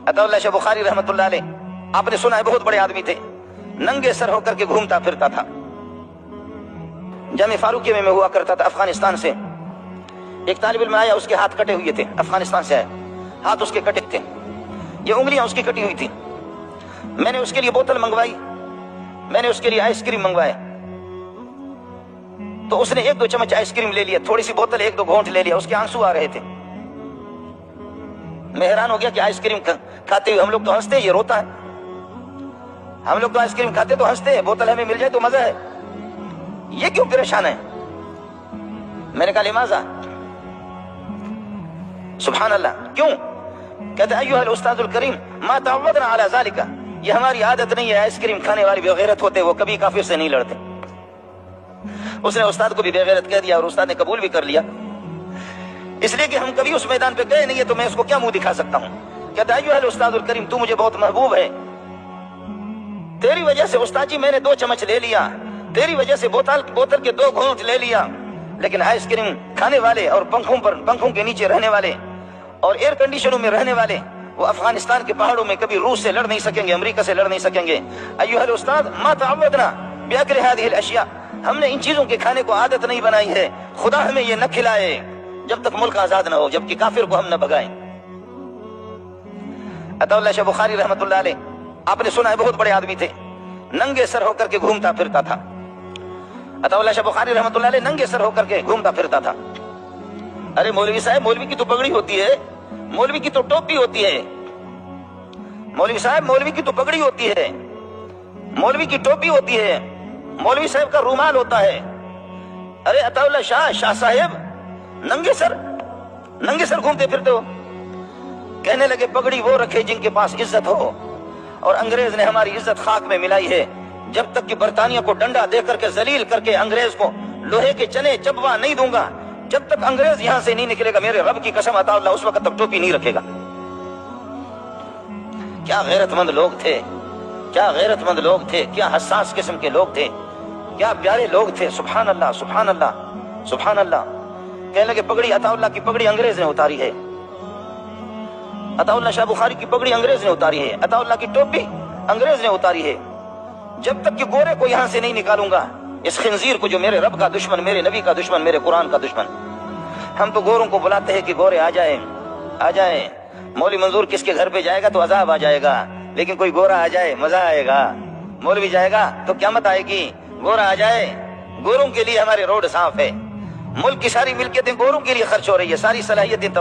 अताउल्लाह शाह बुखारी रहमतुल्लाह अलैह आपने सुना है बहुत बड़े आदमी थे, नंगे सर होकर के घूमता फिरता था। जामे फारूकी में हुआ करता था। अफगानिस्तान से एक तालिब इल्म आया, उसके हाथ कटे हुए थे, अफगानिस्तान से आया, हाथ उसके कटे थे, ये उंगलियां उसकी कटी हुई थी। मैंने उसके लिए बोतल मंगवाई, मैंने उसके लिए आइसक्रीम मंगवाए, तो उसने 1-2 चम्मच आइसक्रीम ले लिया, थोड़ी सी बोतल 1-2 घोंट ले लिया, उसके आंसू आ रहे थे। मैं हैरान हो गया कि आइसक्रीम खाते हुए हम लोग तो हंसते हैं, ये रोता है। हम लोग तो आइसक्रीम खाते तो हंसते हैं, बोतल हमें मिल जाए तो मजा है, ये क्यों परेशान है? मैंने कहा लिमाजा, सुभान अल्लाह, क्यों? कहते अय्युहल उस्तादुल करीम मा तअव्वदना अला ज़ालिका, ये हमारी आदत नहीं है। आइसक्रीम खाने वाले बेगैरत होते, वो कभी काफिर से नहीं लड़ते। उसने उस्ताद को भी बेगैरत कह दिया और उस्ताद ने कबूल भी कर लिया, इसलिए कि हम कभी उस मैदान पे गए नहीं है, तो मैं उसको क्या मुंह दिखा सकता हूं। कहता अय्युहल उस्तादुल करीम, तू मुझे बहुत महबूब है, तेरी वजह से उस्ताद जी मैंने 2 चम्मच ले लिया, तेरी वजह से बोतल के 2 घूंट ले लिया, लेकिन आइसक्रीम खाने वाले और पंखों के नीचे रहने वाले और एयर कंडीशनों में रहने वाले, वो अफगानिस्तान के पहाड़ों में कभी रूस से लड़ नहीं सकेंगे, अमेरिका से लड़ नहीं सकेंगे। अय्युहल उस्ताद मा तअव्वदना बिअक्ल हादिहिल अशिया, हमने इन चीजों के खाने को आदत नहीं बनाई है, खुदा हमें ये न खिलाए जब तक मुल्क आजाद न हो, जबकि काफिर को हम न भगाएं। अताउल्लाह शाह बुखारी रहमतुल्लाह अलैह आपने सुना है बहुत बड़े आदमी थे, नंगे सर होकर के घूमता फिरता था। अताउल्लाह शाह बुखारी रहमतुल्लाह अलैह नंगे सर होकर के घूमता फिरता था। अरे मौलवी साहब, मौलवी की तो पगड़ी होती है, मौलवी की तो टोपी होती है, मौलवी साहब मौलवी की तो पगड़ी होती है, मौलवी की टोपी होती है, मौलवी साहब का रुमाल होता है। अरे अताउल्लाह शाह साहेब नंगे सर घूमते फिरते हो। कहने लगे पगड़ी वो रखे जिनके पास इज्जत हो, और अंग्रेज ने हमारी इज्जत खाक में मिलाई है। जब तक कि बरतानिया को डंडा दे करके जलील करके अंग्रेज को लोहे के चने चबवा नहीं दूंगा, जब तक अंग्रेज यहां से नहीं निकलेगा, मेरे रब की कसम अताउल्लाह उस वक्त तक टोपी नहीं रखेगा। क्या गैरतमंद लोग थे, क्या गैरतमंद लोग थे, क्या हसास किस्म के लोग थे, क्या प्यारे लोग थे। सुभान अल्लाह, सुभान अल्लाह, सुभान अल्लाह। कहने लगे पगड़ी, अताउल्लाह की पगड़ी अंग्रेज ने उतारी है, अताउल्लाह शाह बुखारी की पगड़ी अंग्रेज ने उतारी है, अताउल्लाह की टोपी अंग्रेज ने उतारी है। जब तक कि गोरे को यहां से नहीं निकालूंगा, इस खिंजीर को जो मेरे रब का दुश्मन, मेरे नबी का दुश्मन, मेरे कुरान का दुश्मन। हम तो गोरों को बुलाते हैं कि गोरे आ जाए, आ जाए। मौलवी मंजूर किसके घर पे जाएगा तो अजाब आ जाएगा, लेकिन कोई गोरा आ जाए मजा आएगा। मौलवी जाएगा तो क़यामत आएगी, गोरा आ जाए। गोरों के लिए हमारे रोड साफ है, मुल्क की सारी मिल्कियतें गोरों के लिए खर्च हो रही है, सारी सलाहियतें